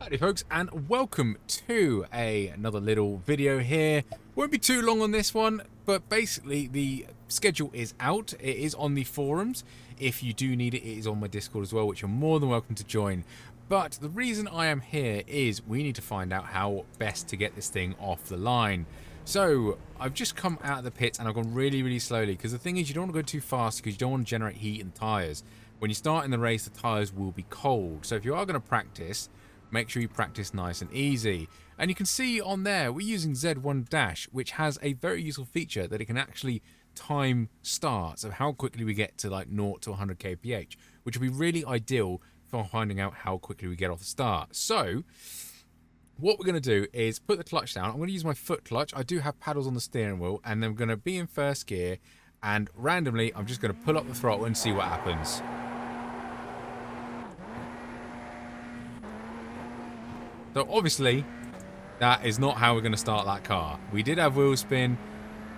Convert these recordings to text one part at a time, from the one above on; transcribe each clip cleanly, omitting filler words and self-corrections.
Howdy folks, and welcome to another little video here. Won't be too long on this one, but basically the schedule is out. It is on the forums. If you do need it, it is on my Discord as well, which you're more than welcome to join. But the reason I am here is we need to find out how best to get this thing off the line. So I've just come out of the pits and I've gone really slowly, because the thing is you don't want to go too fast because you don't want to generate heat in the tyres. When you start in the race, the tyres will be cold. So if you are going to practice, make sure you practice nice and easy. And you can see on there, we're using Z1 Dash, which has a very useful feature that it can actually time starts of how quickly we get to like 0 to 100 kph, which will be really ideal for finding out how quickly we get off the start. So what we're going to do is put the clutch down. I'm going to use my foot clutch. I do have paddles on the steering wheel, and then I'm going to be in first gear, and randomly I'm just going to pull up the throttle and see what happens. So obviously, that is not how we're going to start that car. We did have wheel spin,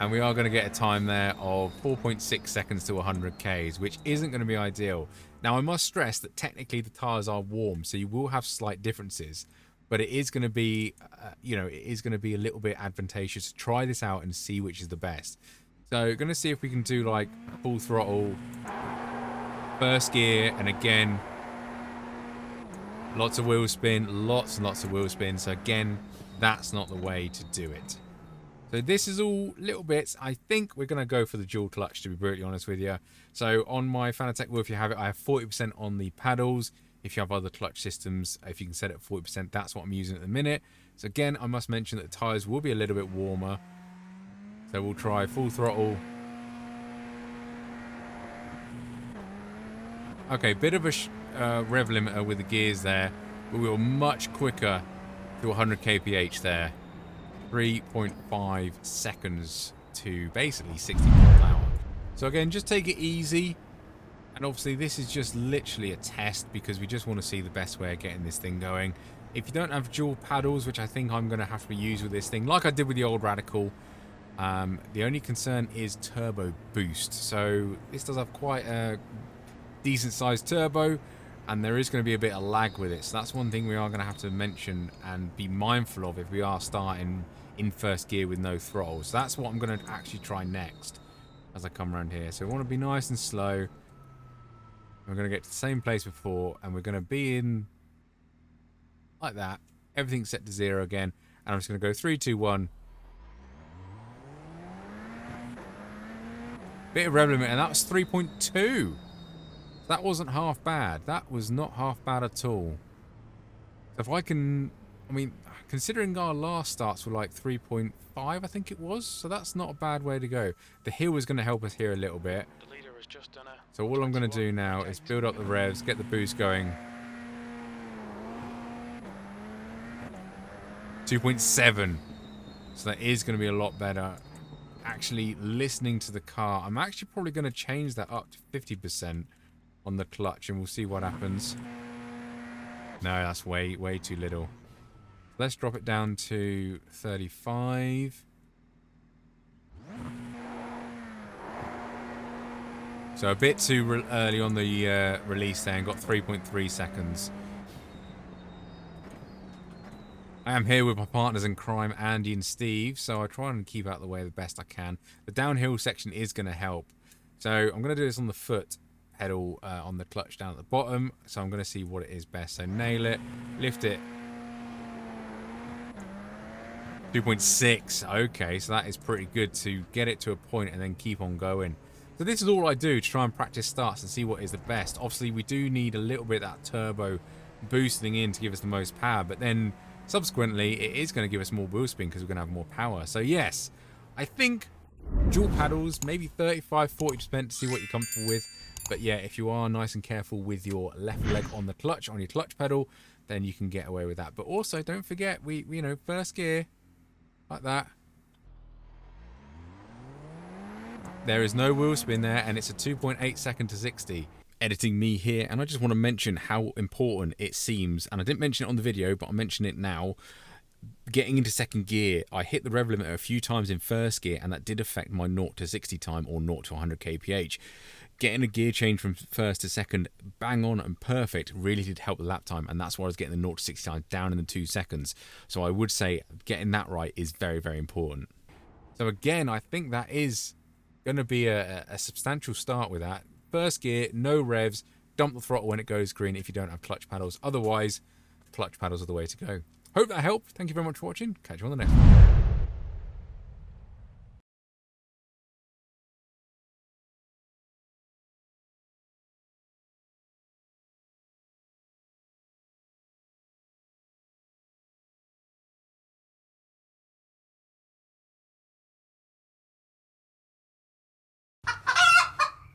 and we are going to get a time there of 4.6 seconds to 100 Ks, which isn't going to be ideal. Now, I must stress that technically the tyres are warm, so you will have slight differences. But it is going to be, it is going to be a little bit advantageous to try this out and see which is the best. So, going to see if we can do like full throttle, first gear, and again, lots of wheel spin, lots and lots of wheel spin. So again, that's not the way to do it. So this is all little bits. I think we're going to go for the dual clutch, to be brutally honest with you. So on my Fanatec wheel, if you have it, I have 40% on the paddles. If you have other clutch systems, if you can set it at 40%, that's what I'm using at the minute. So again, I must mention that the tyres will be a little bit warmer. So we'll try full throttle. Okay, bit of a rev limiter with the gears there, but we were much quicker to 100 kph there. 3.5 seconds to basically 60 miles an hour. So again, just take it easy. And obviously this is just literally a test because we just want to see the best way of getting this thing going. If you don't have dual paddles, which I think I'm going to have to use with this thing, like I did with the old Radical, the only concern is turbo boost. So this does have quite a decent sized turbo, and there is going to be a bit of lag with it. So that's one thing we are going to have to mention and be mindful of if we are starting in first gear with no throttle. So that's what I'm going to actually try next as I come around here. So we want to be nice and slow. We're going to get to the same place before, and we're going to be in like that. Everything's set to 0 again, and I'm just going to go 3, 2, 1. Bit of rev limit, and that was 3.2. That wasn't half bad. That was not half bad at all. So if I can, I mean, considering our last starts were like 3.5, I think it was. So that's not a bad way to go. The hill is going to help us here a little bit. The leader has just done So all I'm going to do now is build up the revs, get the boost going. 2.7. So that is going to be a lot better. Actually listening to the car, I'm actually probably going to change that up to 50%. On the clutch, and we'll see what happens. No, that's way too little. Let's drop it down to 35. So a bit too early on the release there, and got 3.3 seconds. I am here with my partners in crime, Andy and Steve, so I try and keep out of the way the best I can. The downhill section is going to help. So I'm going to do this on the foot pedal on the clutch down at the bottom, so I'm going to see what it is best. So nail it, lift it. 2.6. Okay, so that is pretty good to get it to a point and then keep on going. So this is all I do to try and practice starts and see what is the best. Obviously we do need a little bit of that turbo boosting in to give us the most power, but then subsequently it is going to give us more wheel spin because we're going to have more power. So yes, I think dual paddles, maybe 35-40% to see what you're comfortable with. But yeah, if you are nice and careful with your left leg on the clutch, on your clutch pedal, then you can get away with that. But also, don't forget, we first gear, like that. There is no wheel spin there, and it's a 2.8 second to 60. Editing me here, and I just want to mention how important it seems, and I didn't mention it on the video, but I'll mention it now. Getting into second gear, I hit the rev limiter a few times in first gear, and that did affect my 0 to 60 time, or 0 to 100 kph. getting a gear change from first to second bang on and perfect really did help the lap time, and that's why I was getting the 0 to 60 time down in the 2 seconds. So I would say getting that right is very, very important. So again, I think that is going to be a substantial start with that. First gear, no revs, dump the throttle when it goes green if you don't have clutch paddles. Otherwise, clutch paddles are the way to go. Hope that helped. Thank you very much for watching. Catch you on the next one.